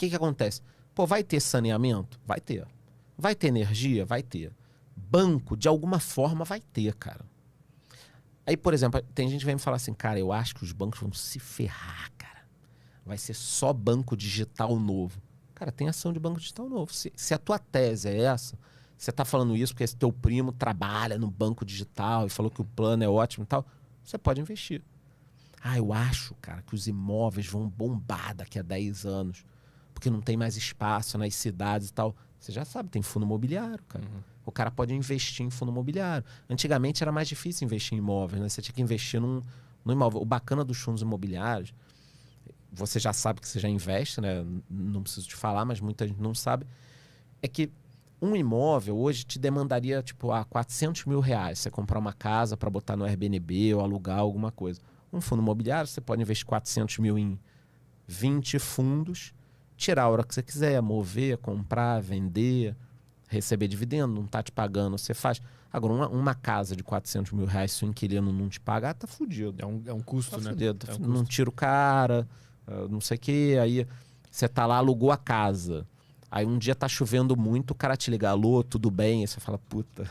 que acontece? Pô, vai ter saneamento? Vai ter. Vai ter energia? Vai ter. Banco, de alguma forma, vai ter, cara. Aí, por exemplo, tem gente que vem me falar assim, cara, eu acho que os bancos vão se ferrar, cara. Vai ser só banco digital novo. Cara, tem ação de banco digital novo. Se a tua tese é essa, você tá falando isso porque esse teu primo trabalha no banco digital e falou que o plano é ótimo e tal, você pode investir. Ah, eu acho, cara, que os imóveis vão bombar daqui a 10 anos, porque não tem mais espaço nas cidades e tal. Você já sabe, tem fundo imobiliário, cara. O cara pode investir em fundo imobiliário. Antigamente era mais difícil investir em imóveis, né? Você tinha que investir num imóvel. O bacana dos fundos imobiliários, você já sabe que você já investe, né? Não preciso te falar, mas muita gente não sabe, é que um imóvel hoje te demandaria, tipo, R$400 mil. Você comprar uma casa para botar no Airbnb ou alugar alguma coisa. Um fundo imobiliário, você pode investir 400 mil em 20 fundos, tirar a hora que você quiser, mover, comprar, vender, receber dividendo, não tá te pagando, você faz. Agora, uma casa de R$400 mil, se o inquilino não te pagar, tá fudido. É um custo, tá né? Fudido. É um não custo. tira o cara, não sei o quê, aí você tá lá, alugou a casa. Aí um dia tá chovendo muito, o cara te liga, alô, tudo bem? Aí você fala, puta,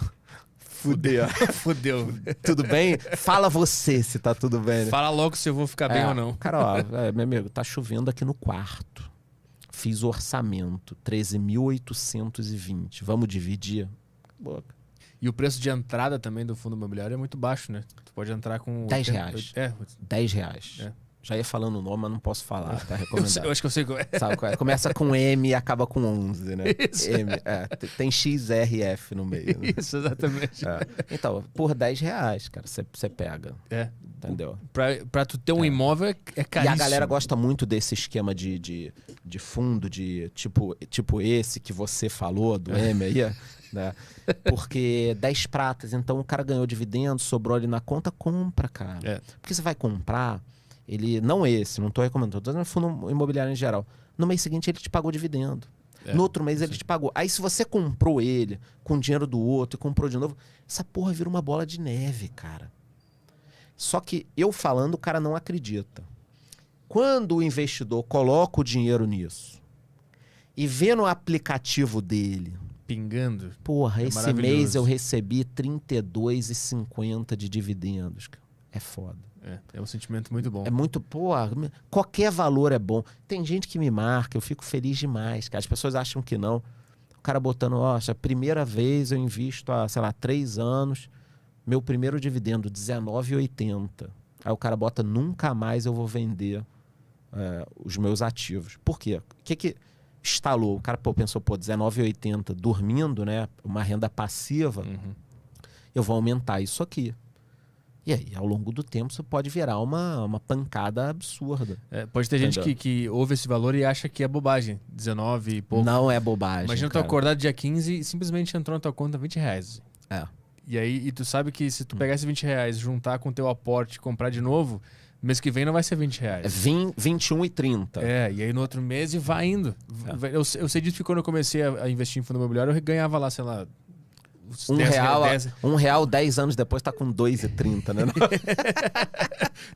fudeu. Fudeu. Tudo bem? Fala você se tá tudo bem, né? Fala logo se eu vou ficar bem ou não. Cara, ó, meu amigo, tá chovendo aqui no quarto. Fiz o orçamento, 13.820. Vamos dividir? Acabou. E o preço de entrada também do fundo imobiliário é muito baixo, né? Tu pode entrar com... R$10. É. R$10. É. Já ia falando o nome, mas não posso falar, tá recomendado. Eu acho que eu sei qual é. Sabe qual é? Começa com M e acaba com 11, né? Isso. M, tem XRF no meio. Né? Isso, exatamente. Então, por R$10, cara, você pega. Entendeu? Pra tu ter um imóvel é caríssimo. E a galera gosta muito desse esquema de fundo, de tipo esse que você falou, do M aí, né? Porque 10 pratas, então o cara ganhou dividendo, sobrou ali na conta, compra, cara. Porque você vai comprar, ele não esse, não tô recomendando, tô dizendo fundo imobiliário em geral. No mês seguinte ele te pagou dividendo. No outro mês ele te pagou. Aí se você comprou ele com o dinheiro do outro e comprou de novo, essa porra vira uma bola de neve, cara. Só que eu falando, o cara não acredita. Quando o investidor coloca o dinheiro nisso e vê no aplicativo dele, pingando. Porra, esse mês eu recebi R$32,50 de dividendos. É foda. É um sentimento muito bom. É muito, porra, qualquer valor é bom. Tem gente que me marca, eu fico feliz demais, cara. As pessoas acham que não. O cara botando, a primeira vez eu invisto há, sei lá, 3 anos, meu primeiro dividendo, R$19,80. Aí o cara bota, nunca mais eu vou vender os meus ativos. Por quê? O que instalou? O cara pensou, R$19,80 dormindo, né? Uma renda passiva, eu vou aumentar isso aqui. E aí, ao longo do tempo, isso pode virar uma pancada absurda. Pode ter gente que ouve esse valor e acha que é bobagem. 19 e pouco. Não é bobagem. Imagina tu acordar dia 15 e simplesmente entrou na tua conta R$20. E aí, tu sabe que se tu pegar esses R$20, juntar com o teu aporte e comprar de novo, mês que vem não vai ser R$20. É 21,30. E aí no outro mês e vai indo. Eu sei disso que quando eu comecei a investir em fundo imobiliário, eu ganhava lá, sei lá, R$1, 10 anos depois tá com 2,30, né?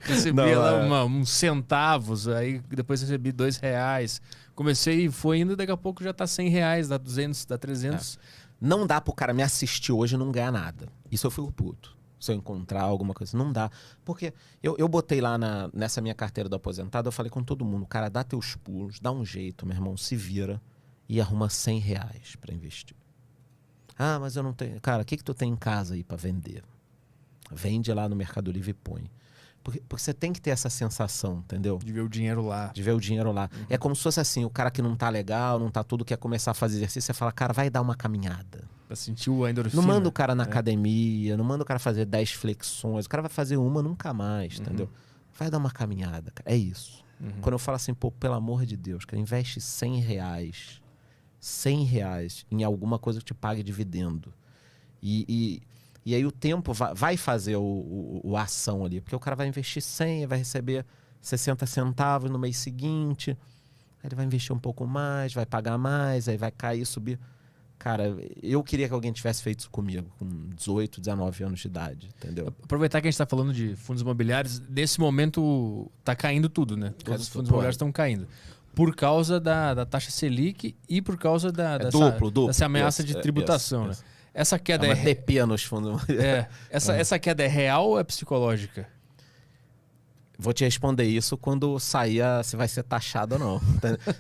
Recebia lá uns centavos, aí depois recebi R$2. Comecei e foi indo, daqui a pouco já tá R$100, dá 200, dá 300. Não dá pro cara me assistir hoje e não ganhar nada. Isso eu fico puto. Se eu encontrar alguma coisa, não dá. Porque eu botei lá nessa minha carteira do aposentado, eu falei com todo mundo, cara, dá teus pulos, dá um jeito, meu irmão, se vira e arruma R$100 para investir. Ah, mas eu não tenho... Cara, o que tu tem em casa aí para vender? Vende lá no Mercado Livre e põe. Porque você tem que ter essa sensação, entendeu? De ver o dinheiro lá. De ver o dinheiro lá. É como se fosse assim, o cara que não tá legal, não tá tudo, quer começar a fazer exercício, você fala, cara, vai dar uma caminhada. Pra sentir a endorfina. Não manda o cara na academia, não manda o cara fazer 10 flexões, o cara vai fazer uma nunca mais, entendeu? Vai dar uma caminhada, cara. É isso. Quando eu falo assim, pelo amor de Deus, cara, investe R$100 em alguma coisa que te pague dividendo. E aí o tempo vai fazer a ação ali. Porque o cara vai investir 100, vai receber 60 centavos no mês seguinte. Aí ele vai investir um pouco mais, vai pagar mais, aí vai cair, subir. Cara, eu queria que alguém tivesse feito isso comigo, com 18, 19 anos de idade, entendeu? Aproveitar que a gente está falando de fundos imobiliários, nesse momento tá caindo tudo, né? Todos os fundos imobiliários estão caindo. por causa da taxa Selic e por causa dessa ameaça de tributação, né? Essa queda uma DP nos fundos. Essa queda é real ou é psicológica? Vou te responder isso quando sair se vai ser taxado ou não.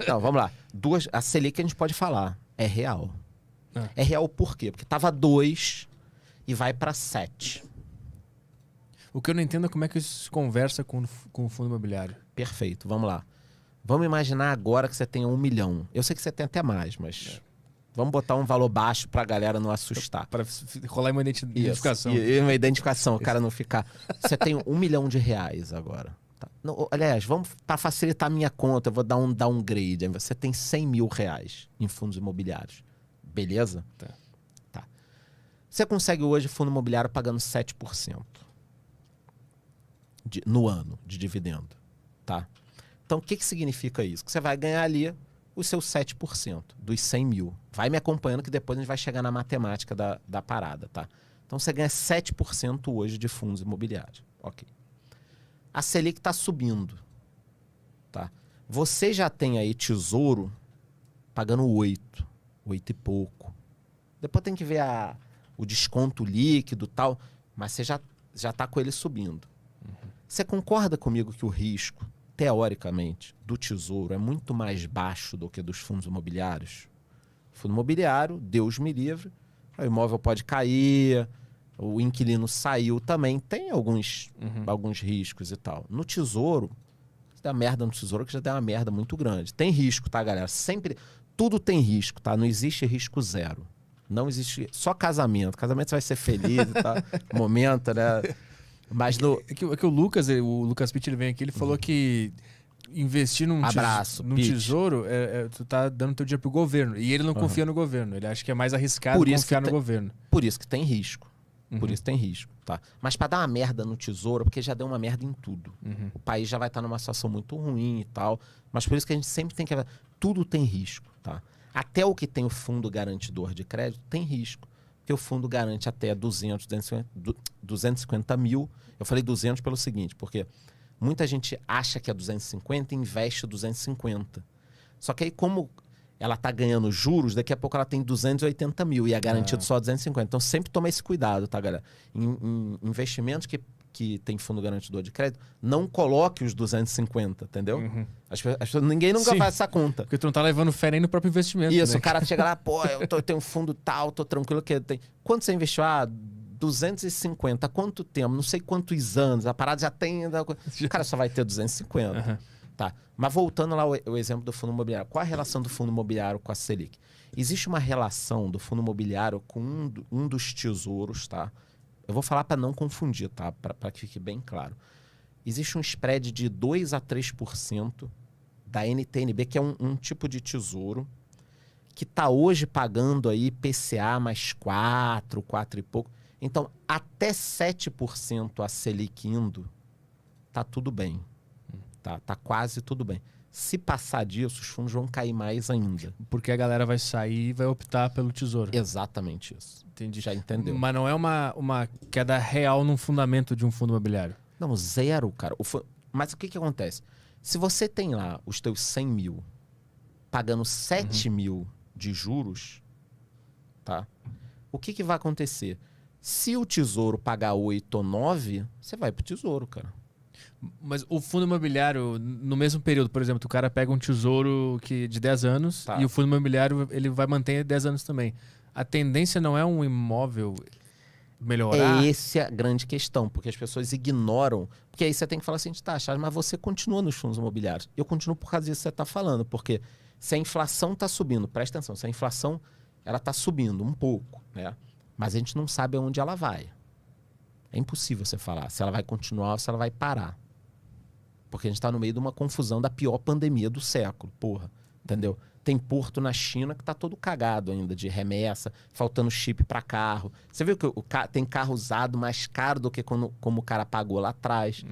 Não, vamos lá. A Selic a gente pode falar. É real. É real por quê? Porque tava 2 e vai para 7. O que eu não entendo é como é que isso se conversa com o fundo imobiliário. Perfeito, vamos lá. Vamos imaginar agora que você tenha 1 milhão. Eu sei que você tem até mais, mas vamos botar um valor baixo pra galera não assustar. Para rolar uma identificação. E uma identificação, o cara não ficar... Você tem 1 milhão de reais agora. Tá? Não, aliás, vamos para facilitar a minha conta, eu vou dar um downgrade. Você tem 100 mil reais em fundos imobiliários. Beleza? Tá. Você consegue hoje fundo imobiliário pagando 7% no ano de dividendo. Tá? Então, o que significa isso? Que você vai ganhar ali os seus 7% dos 100 mil. Vai me acompanhando que depois a gente vai chegar na matemática da parada, tá? Então, você ganha 7% hoje de fundos imobiliários. Ok. A Selic está subindo, tá? Você já tem aí Tesouro pagando 8 e pouco. Depois tem que ver o desconto líquido e tal, mas você já está com ele subindo. Você concorda comigo que o risco, teoricamente, do Tesouro é muito mais baixo do que dos fundos imobiliários? Fundo imobiliário, Deus me livre, o imóvel pode cair, o inquilino saiu também, tem alguns riscos e tal. No Tesouro, se der merda no Tesouro, que já deu uma merda muito grande. Tem risco, tá, galera? Sempre, tudo tem risco, tá? Não existe risco zero. Não existe, só casamento. Casamento você vai ser feliz, tá? Momento, né? Mas é que o Lucas Pitt, ele vem aqui, ele falou que investir num tesouro, tu tá dando teu dinheiro pro governo. E ele não confia no governo. Ele acha que é mais arriscado confiar no governo. Por isso que tem risco. Por isso tem risco, tá? Mas para dar uma merda no Tesouro, porque já deu uma merda em tudo. O país já vai estar numa situação muito ruim e tal. Mas por isso que a gente sempre tem que... Tudo tem risco, tá? Até o que tem o fundo garantidor de crédito tem risco. Porque o fundo garante até 250 mil. Eu falei 200 pelo seguinte, porque muita gente acha que é 250 e investe 250. Só que aí, como ela está ganhando juros, daqui a pouco ela tem 280 mil e é garantido só 250. Então, sempre toma esse cuidado, tá, galera? Em investimentos que tem fundo garantidor de crédito, não coloque os 250, entendeu? Ninguém nunca faz essa conta. Porque tu não tá levando fé nem no próprio investimento. Isso, né? O cara chega lá, pô, eu tenho um fundo tal, tô tranquilo que tem. Quanto você investiu? 250. Quanto tempo? Não sei quantos anos. A parada já tem... O cara só vai ter 250. Tá. Mas voltando lá o exemplo do fundo imobiliário. Qual a relação do fundo imobiliário com a Selic? Existe uma relação do fundo imobiliário com um dos tesouros, tá? Eu vou falar para não confundir, tá? Para que fique bem claro. Existe um spread de 2 a 3% da NTNB, que é um tipo de tesouro, que está hoje pagando aí PCA mais 4 e pouco. Então, até 7% a Selic indo, tá tudo bem. Tá quase tudo bem. Se passar disso, os fundos vão cair mais ainda. Porque a galera vai sair e vai optar pelo tesouro. Exatamente isso. Entendi. Já entendeu. Mas não é uma queda real no fundamento de um fundo imobiliário. Não, zero, cara. Mas o que acontece? Se você tem lá os teus 100 mil pagando 7 mil de juros, tá? O que vai acontecer? Se o tesouro pagar 8 ou 9, você vai pro tesouro, cara. Mas o fundo imobiliário, no mesmo período, por exemplo, o cara pega um tesouro de 10 anos e o fundo imobiliário ele vai manter 10 anos também. A tendência não é um imóvel melhorar? Essa é a grande questão, porque as pessoas ignoram. Porque aí você tem que falar assim, taxa, mas você continua nos fundos imobiliários. Eu continuo por causa disso que você está falando, porque se a inflação está subindo, presta atenção, se a inflação ela está subindo um pouco, né? Mas a gente não sabe aonde ela vai. É impossível você falar se ela vai continuar ou se ela vai parar. Porque a gente está no meio de uma confusão da pior pandemia do século, porra. Entendeu? Tem porto na China que está todo cagado ainda de remessa, faltando chip para carro. Você viu que tem carro usado mais caro do que como o cara pagou lá atrás.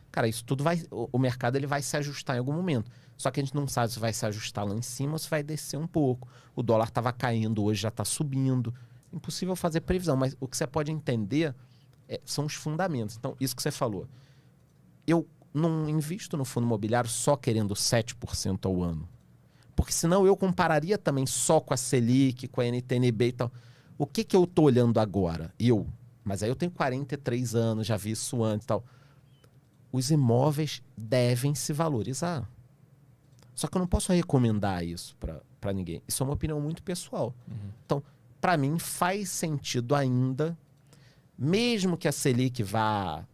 Cara, isso tudo vai... O mercado ele vai se ajustar em algum momento. Só que a gente não sabe se vai se ajustar lá em cima ou se vai descer um pouco. O dólar estava caindo, hoje já está subindo. Impossível fazer previsão, mas o que você pode entender são os fundamentos. Então, isso que você falou. Eu não invisto no fundo imobiliário só querendo 7% ao ano. Porque senão eu compararia também só com a Selic, com a NTNB e tal. O que eu tô olhando agora? Mas aí eu tenho 43 anos, já vi isso antes e tal. Os imóveis devem se valorizar. Só que eu não posso recomendar isso para ninguém. Isso é uma opinião muito pessoal. Então, para mim, faz sentido ainda, mesmo que a Selic vá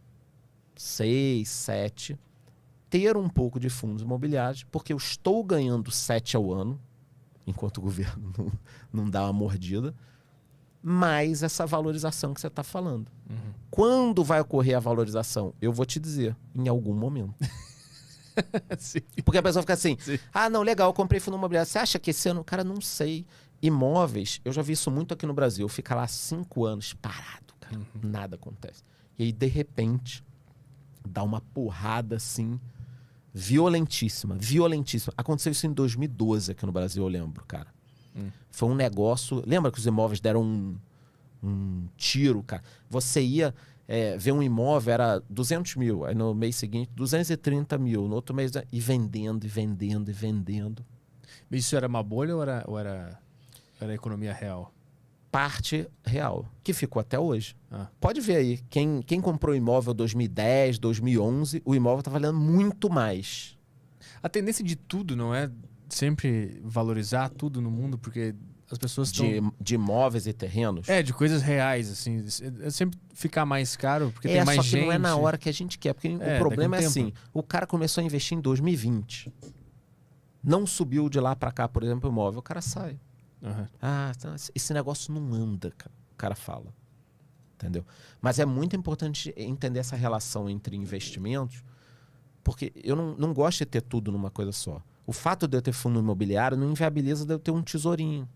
6, 7, ter um pouco de fundos imobiliários, porque eu estou ganhando 7 ao ano, enquanto o governo não dá uma mordida, mais essa valorização que você está falando. Quando vai ocorrer a valorização? Eu vou te dizer, em algum momento. Porque a pessoa fica assim, não, legal, eu comprei fundo imobiliário. Você acha que esse ano? Cara, não sei. Imóveis, eu já vi isso muito aqui no Brasil. Fica lá 5 anos parado, cara. Nada acontece. E aí, de repente, dá uma porrada assim, violentíssima. Aconteceu isso em 2012 aqui no Brasil, eu lembro, cara. Foi um negócio... Lembra que os imóveis deram um tiro, cara? Você ia ver um imóvel, era 200 mil. Aí no mês seguinte, 230 mil. No outro mês, e vendendo. Isso era uma bolha ou era economia real? Parte real, que ficou até hoje. Pode ver aí, quem comprou imóvel 2010, 2011, o imóvel está valendo muito mais. A tendência de tudo não é sempre valorizar tudo no mundo, porque as pessoas estão... De imóveis e terrenos? De coisas reais, assim. É sempre ficar mais caro, porque tem mais gente. Só que não é na hora que a gente quer, porque o problema é assim, o cara começou a investir em 2020, não subiu de lá para cá, por exemplo, o imóvel, o cara sai. Esse negócio não anda, o cara fala. Entendeu? Mas é muito importante entender essa relação entre investimentos, porque eu não gosto de ter tudo numa coisa só. O fato de eu ter fundo imobiliário não inviabiliza de eu ter um tesourinho.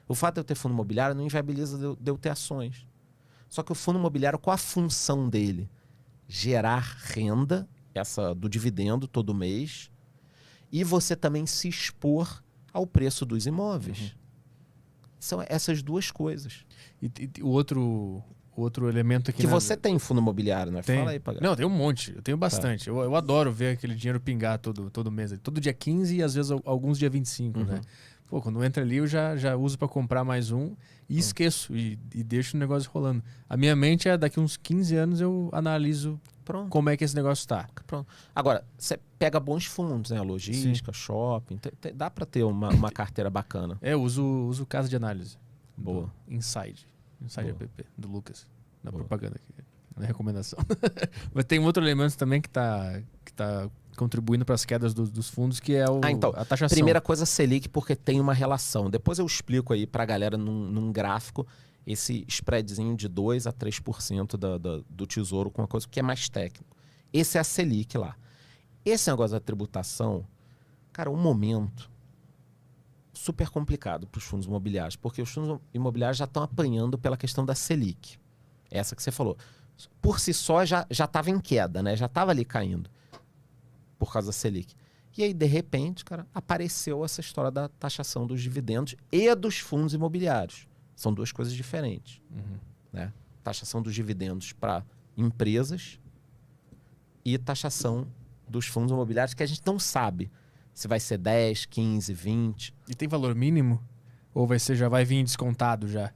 O fato de eu ter fundo imobiliário não inviabiliza de eu ter ações. Só que o fundo imobiliário, qual a função dele? Gerar renda, essa do dividendo todo mês, e você também se expor ao preço dos imóveis. São essas duas coisas. E o outro elemento aqui... Que você tem fundo imobiliário, né? Tem. Fala aí, Pagar. Não, tem um monte. Eu tenho bastante. Tá. Eu adoro ver aquele dinheiro pingar todo mês. Todo dia 15 e às vezes alguns dia 25, né? Pô, quando entra ali eu já uso para comprar mais um e esqueço. E deixo o negócio rolando. A minha mente é daqui uns 15 anos eu analiso como é que esse negócio tá. Pronto. Agora, você pega bons fundos, né? Logística, shopping. Dá para ter uma carteira bacana. Eu uso casa de análise. Boa. Inside app, do Lucas. Na propaganda aqui, na recomendação. Mas tem um outro elemento também que tá contribuindo para as quedas dos fundos, que é a taxação. Primeira coisa, Selic, porque tem uma relação. Depois eu explico aí para a galera num gráfico esse spreadzinho de 2% a 3% do tesouro com uma coisa que é mais técnico. Esse é a Selic lá. Esse negócio da tributação, cara, um momento super complicado para os fundos imobiliários, porque os fundos imobiliários já estão apanhando pela questão da Selic. Essa que você falou. Por si só, já estava em queda, né? Já estava ali caindo por causa da Selic. E aí, de repente, cara, apareceu essa história da taxação dos dividendos e dos fundos imobiliários. São duas coisas diferentes. Né? Taxação dos dividendos para empresas e taxação dos fundos imobiliários, que a gente não sabe se vai ser 10, 15, 20. E tem valor mínimo? Ou já vai vir descontado já?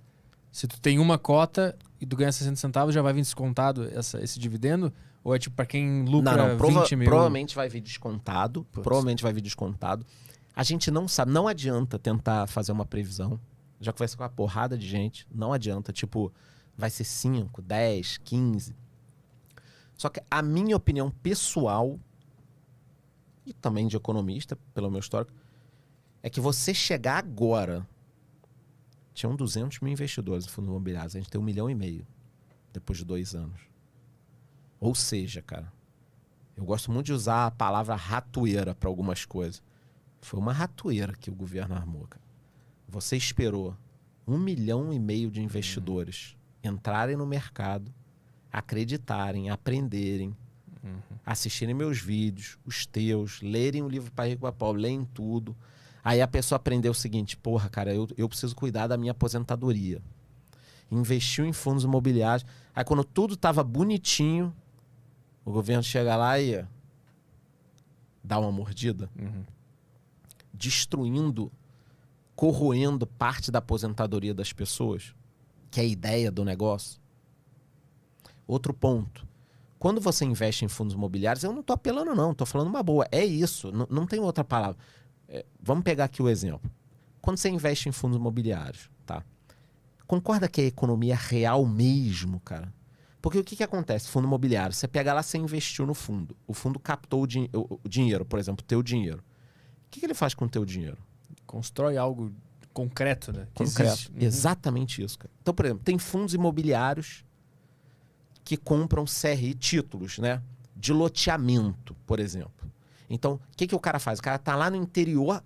Se tu tem uma cota e tu ganha 60 centavos, já vai vir descontado esse dividendo? Ou é tipo para quem lucra 20 mil? Provavelmente vai vir descontado. Provavelmente vai vir descontado. A gente não sabe. Não adianta tentar fazer uma previsão. Já conversei com uma porrada de gente. Não adianta. Tipo, vai ser 5, 10, 15. Só que a minha opinião pessoal, e também de economista, pelo meu histórico, é que você chegar agora... Tinham 200 mil investidores no fundo imobiliário. A gente tem 1,5 milhão depois de 2 anos. Ou seja, cara, eu gosto muito de usar a palavra ratoeira para algumas coisas. Foi uma ratoeira que o governo armou, cara. Você esperou 1,5 milhão de investidores entrarem no mercado, acreditarem, aprenderem, assistirem meus vídeos, os teus, lerem o livro Pai Rico, Pai Pobre, leem tudo. Aí a pessoa aprendeu o seguinte: porra, cara, eu preciso cuidar da minha aposentadoria. Investiu em fundos imobiliários. Aí quando tudo tava bonitinho, o governo chega lá e dá uma mordida. destruindo, corroendo parte da aposentadoria das pessoas, que é a ideia do negócio. Outro ponto. Quando você investe em fundos imobiliários, eu não estou apelando não, estou falando uma boa. É isso, não tem outra palavra. Vamos pegar aqui o exemplo. Quando você investe em fundos imobiliários, tá? Concorda que é economia real mesmo, cara? Porque o que acontece? Fundo imobiliário, você pega lá, você investiu no fundo. O fundo captou o dinheiro, por exemplo, o teu dinheiro. O que ele faz com o teu dinheiro? Constrói algo concreto, né? Concreto. Exatamente isso, cara. Então, por exemplo, tem fundos imobiliários que compram CRI, títulos, né? De loteamento, por exemplo. Então, o que o cara faz? O cara tá lá no interior,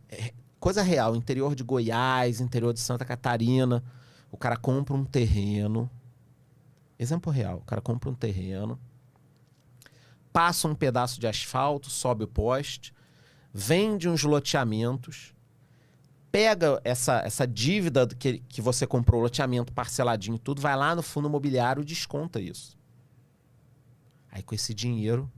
coisa real, interior de Goiás, interior de Santa Catarina. O cara compra um terreno. Exemplo real. O cara compra um terreno, passa um pedaço de asfalto, sobe o poste, vende uns loteamentos, pega essa dívida que você comprou, loteamento parceladinho e tudo, vai lá no fundo imobiliário e desconta isso. Aí com esse dinheiro,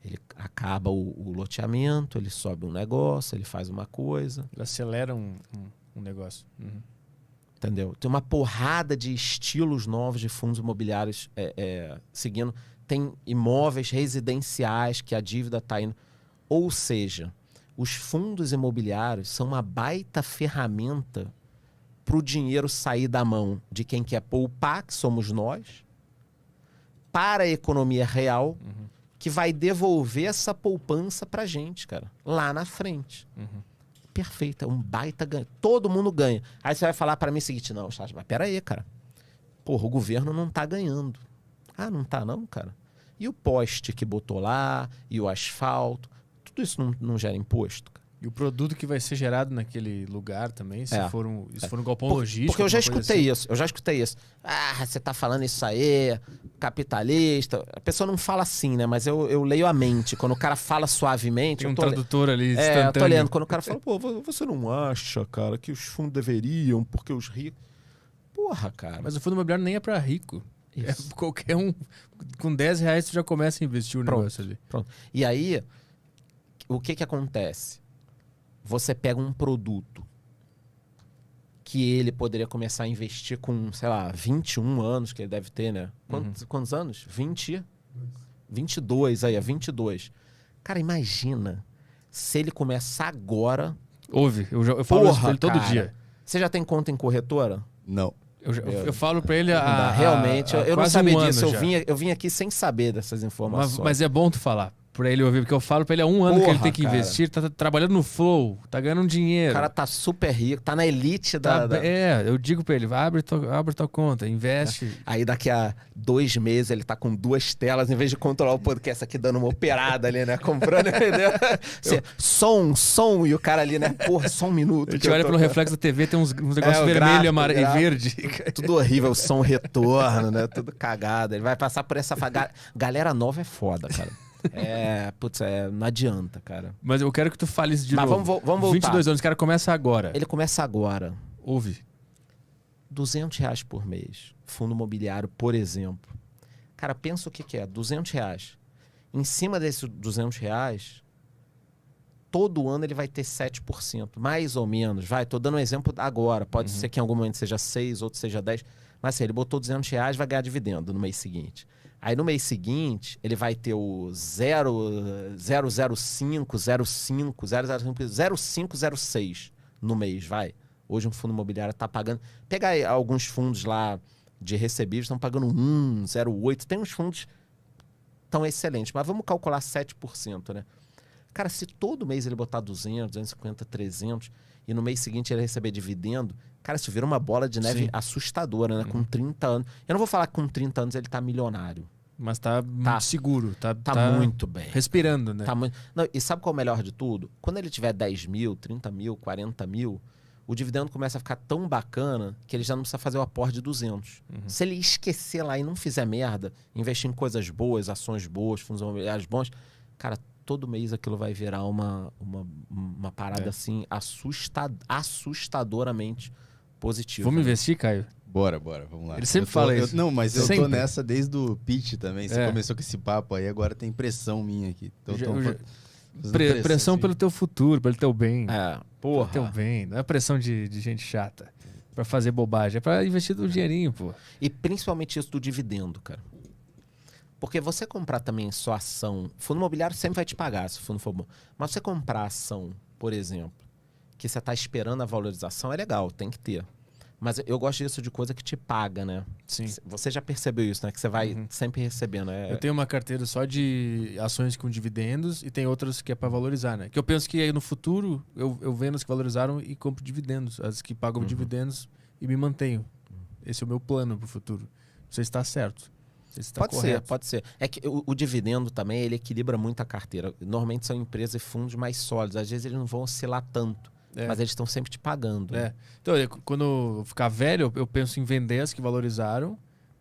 ele acaba o loteamento, ele sobe um negócio, ele faz uma coisa. Ele acelera um negócio. Uhum. Entendeu? Tem uma porrada de estilos novos de fundos imobiliários seguindo. Tem imóveis residenciais que a dívida está indo. Ou seja, os fundos imobiliários são uma baita ferramenta para o dinheiro sair da mão de quem quer poupar, que somos nós, para a economia real, que vai devolver essa poupança para a gente, cara, lá na frente. Perfeito, é um baita ganho. Todo mundo ganha. Aí você vai falar para mim o seguinte, não, Charles, mas pera aí, cara. Porra, o governo não tá ganhando. Ah, não tá não, cara? E o poste que botou lá, e o asfalto, tudo isso não gera imposto, cara. E o produto que vai ser gerado naquele lugar também, se for um galpão logístico. Porque eu já escutei assim. eu já escutei isso. Ah, você tá falando isso aí, capitalista. A pessoa não fala assim, né? Mas eu leio a mente. Quando o cara fala suavemente... Tem um tradutor ali instantâneo. Eu tô lendo. Quando o cara fala, pô, você não acha, cara, que os fundos deveriam, porque os ricos... Porra, cara. Mas o fundo imobiliário nem é pra rico. Isso. É qualquer um... Com R$10 você já começa a investir o negócio ali. Pronto. E aí, o que acontece? Você pega um produto que ele poderia começar a investir com, sei lá, 21 anos, que ele deve ter, né? Quantos anos? 22, aí, 22. Cara, imagina se ele começar agora... Ouve, eu falo isso pra ele todo dia. Você já tem conta em corretora? Não. Eu falo pra ele realmente, eu não sabia disso. Eu vim aqui sem saber dessas informações. Mas é bom tu falar. Pra ele ouvir, porque eu falo pra ele há 1 ano que ele tem que investir, tá trabalhando no Flow, tá ganhando dinheiro. O cara tá super rico, tá na elite eu digo pra ele, abre tua conta, investe. Aí daqui a 2 meses ele tá com 2 telas, em vez de controlar o podcast aqui dando uma operada ali, né? Comprando, entendeu? Som, e o cara ali, né? Porra, só 1 minuto. A gente olha pelo reflexo da TV, tem uns negócios vermelho, amarelo e verde. Tudo horrível, o som retorno, né? Tudo cagado. Ele vai passar por essa... Galera nova é foda, cara. Não adianta, cara. Mas eu quero que tu fale isso de novo. Mas vamos voltar. 22 anos, o cara começa agora. Ele começa agora. Ouve. R$200 por mês. Fundo imobiliário, por exemplo. Cara, pensa o que é. R$200. Em cima desses R$200, todo ano ele vai ter 7%. Mais ou menos. Tô dando um exemplo agora. Pode ser que em algum momento seja 6, outro seja 10. Mas assim, ele botou R$200, vai ganhar dividendo no mês seguinte. Aí no mês seguinte, ele vai ter o 0,05, 0,5, 0,06 no mês, vai. Hoje um fundo imobiliário está pagando... Pega aí alguns fundos lá de recebíveis, estão pagando 1, 0,8. Tem uns fundos tão excelentes, mas vamos calcular 7%, né? Cara, se todo mês ele botar 200, 250, 300 e no mês seguinte ele receber dividendo, cara, isso vira uma bola de neve assustadora, né? Com 30 anos. Eu não vou falar que com 30 anos ele tá milionário. Mas tá muito seguro. Tá muito bem. Respirando, né? Tá muito... Não, e sabe qual é o melhor de tudo? Quando ele tiver 10 mil, 30 mil, 40 mil, o dividendo começa a ficar tão bacana que ele já não precisa fazer o aporte de 200. Se ele esquecer lá e não fizer merda, investir em coisas boas, ações boas, fundos imobiliários bons, cara, todo mês aquilo vai virar uma parada assim assustadoramente positiva. Vamos investir, Caio? Bora, vamos lá. Ele sempre fala isso. Não, mas eu tô nessa desde o pitch também. Você começou com esse papo aí, agora tem pressão minha aqui. Pressão pelo teu futuro, pelo teu bem. Porra. Pelo teu bem. Não é pressão de gente chata pra fazer bobagem. É pra investir um dinheirinho, pô. E principalmente isso do dividendo, cara. Porque você comprar também só ação... Fundo imobiliário sempre vai te pagar, se o fundo for bom. Mas você comprar ação, por exemplo, que você tá esperando a valorização, é legal, tem que ter. Mas eu gosto disso de coisa que te paga, né? Sim. Você já percebeu isso, né? Que você vai sempre recebendo. Eu tenho uma carteira só de ações com dividendos e tem outras que é para valorizar, né? Que eu penso que aí no futuro eu vendo as que valorizaram e compro dividendos. As que pagam dividendos e me mantenho. Esse é o meu plano para o futuro. Não sei se está certo. Não sei se está correto. Pode ser. É que o dividendo também, ele equilibra muito a carteira. Normalmente são empresas e fundos mais sólidos. Às vezes eles não vão oscilar tanto. Mas eles estão sempre te pagando. Então, quando eu ficar velho, eu penso em vender as que valorizaram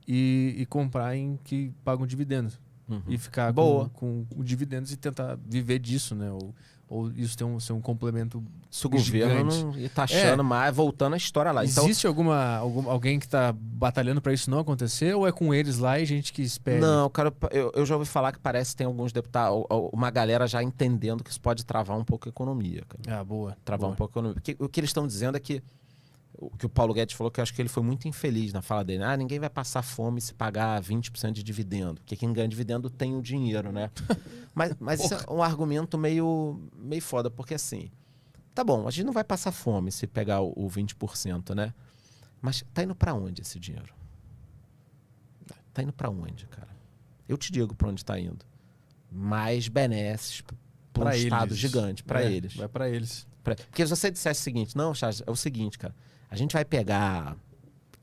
e comprar em que pagam dividendos. E ficar com dividendos e tentar viver disso, né? Ou isso ser um complemento. Se o governo não tá achando mais, voltando à história lá. Existe alguém que está batalhando para isso não acontecer? Ou é com eles lá e gente que espera? Não, cara, eu já ouvi falar que parece que tem alguns deputados, uma galera já entendendo que isso pode travar um pouco a economia, cara. Boa. Travar um pouco a economia. Porque o que eles estão dizendo é que o que o Paulo Guedes falou, que eu acho que ele foi muito infeliz na fala dele. Ninguém vai passar fome se pagar 20% de dividendo. Porque quem ganha dividendo tem o dinheiro, né? mas isso é um argumento meio foda. Porque assim, tá bom, a gente não vai passar fome se pegar o 20%, né? Mas tá indo pra onde esse dinheiro? Tá indo pra onde, cara? Eu te digo pra onde tá indo. Mais benesses pra um estado gigante, pra eles. Vai pra eles. Porque se você dissesse o seguinte, não, Charles, é o seguinte, cara, a gente vai pegar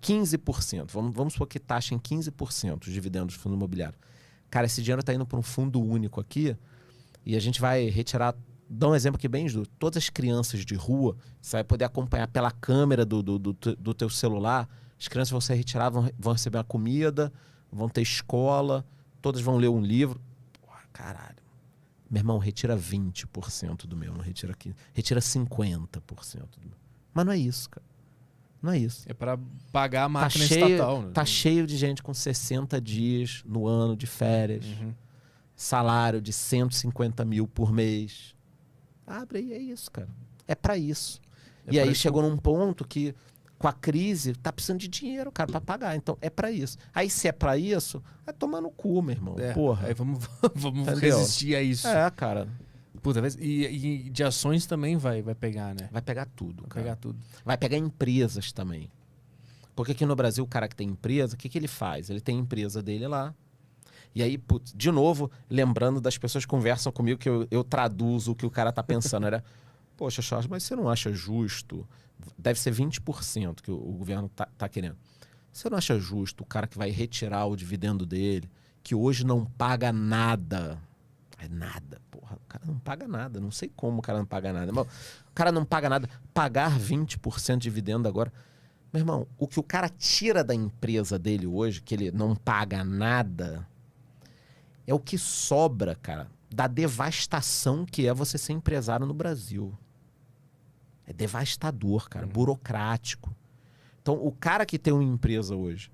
15%, vamos supor que taxa em 15% os dividendos do fundo imobiliário. Cara, esse dinheiro está indo para um fundo único aqui e a gente vai retirar, dá um exemplo aqui bem justo, todas as crianças de rua, você vai poder acompanhar pela câmera do teu celular, as crianças vão ser retiradas, vão receber uma comida, vão ter escola, todas vão ler um livro. Porra, caralho. Meu irmão, retira 20% do meu, não retira 15%. Retira 50% do meu. Mas não é isso, cara. Não é isso. É para pagar a máquina estatal. Né? Tá cheio de gente com 60 dias no ano de férias. Salário de 150 mil por mês. Abre aí, é isso, cara. É para isso. E aí chegou num ponto que, com a crise, tá precisando de dinheiro, cara, para pagar. Então, é para isso. Aí, se é para isso, vai tomar no cu, meu irmão. Porra. Aí vamos resistir a isso. Cara. Puta, e de ações também vai pegar, né? Vai pegar tudo, cara. Vai pegar tudo. Vai pegar empresas também. Porque aqui no Brasil, o cara que tem empresa, o que ele faz? Ele tem a empresa dele lá. E aí, putz, de novo, lembrando das pessoas que conversam comigo, que eu traduzo o que o cara tá pensando. Era, poxa, Charles, mas você não acha justo? Deve ser 20% que o governo tá querendo. Você não acha justo o cara que vai retirar o dividendo dele, que hoje não paga nada? É nada, porra. O cara não paga nada. Não sei como o cara não paga nada. Mas o cara não paga nada. Pagar 20% de dividendo agora. Meu irmão, o que o cara tira da empresa dele hoje, que ele não paga nada, é o que sobra, cara, da devastação que é você ser empresário no Brasil. É devastador, cara. Burocrático. Então, o cara que tem uma empresa hoje,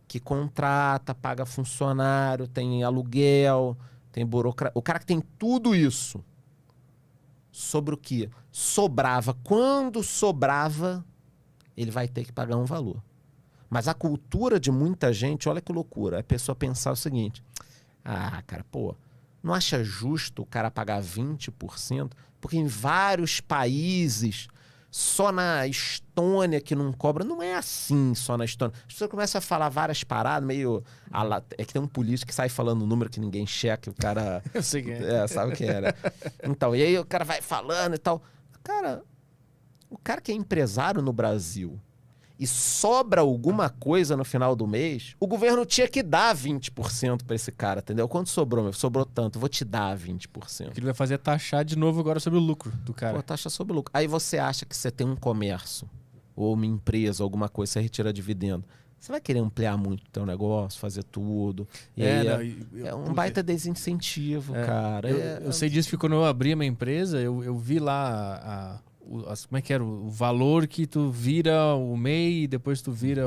que contrata, paga funcionário, tem aluguel... Tem burocracia. O cara que tem tudo isso sobre o que sobrava, quando sobrava, ele vai ter que pagar um valor. Mas a cultura de muita gente, olha que loucura, a pessoa pensar o seguinte: cara, não acha justo o cara pagar 20%? Porque em vários países, só na Estônia que não cobra, não é assim só na Estônia. As pessoas começam a falar várias paradas, meio... É que tem um político que sai falando um número que ninguém checa, o cara... Eu sei quem é. Sabe o que era. Então, e aí o cara vai falando e tal. Cara, o cara que é empresário no Brasil e sobra alguma coisa no final do mês, o governo tinha que dar 20% para esse cara, entendeu? Quanto sobrou, meu? Sobrou tanto, vou te dar 20%. O que ele vai fazer é taxar de novo agora sobre o lucro do cara. Taxa sobre o lucro. Aí você acha que você tem um comércio, ou uma empresa, alguma coisa, você retira dividendo. Você vai querer ampliar muito o teu negócio, fazer tudo. E é um baita desincentivo, cara. Eu sei disso porque quando eu abri a minha empresa, eu vi lá como é que era? O valor que tu vira o MEI, e depois tu vira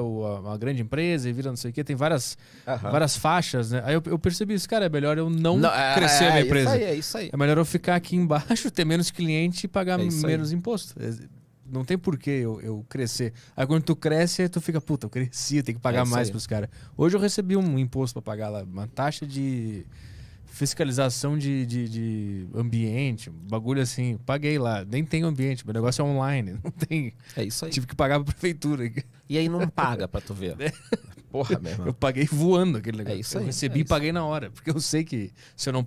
a grande empresa e vira não sei o quê. Tem várias faixas, né? Aí eu percebi isso, cara, é melhor eu não crescer a minha empresa. É isso aí. É melhor eu ficar aqui embaixo, ter menos cliente e pagar menos imposto. Não tem porquê eu crescer. Aí quando tu cresce, tu fica, puta, eu cresci, tem que pagar mais pros caras. Hoje eu recebi um imposto pra pagar lá, uma taxa de fiscalização de ambiente, um bagulho assim. Paguei lá, nem tem ambiente, meu negócio é online, não tem. É isso aí. Tive que pagar pra prefeitura. E aí não paga pra tu ver. Porra, meu irmão. Eu paguei voando aquele negócio. É isso aí. Eu recebi e paguei na hora, porque eu sei que se eu não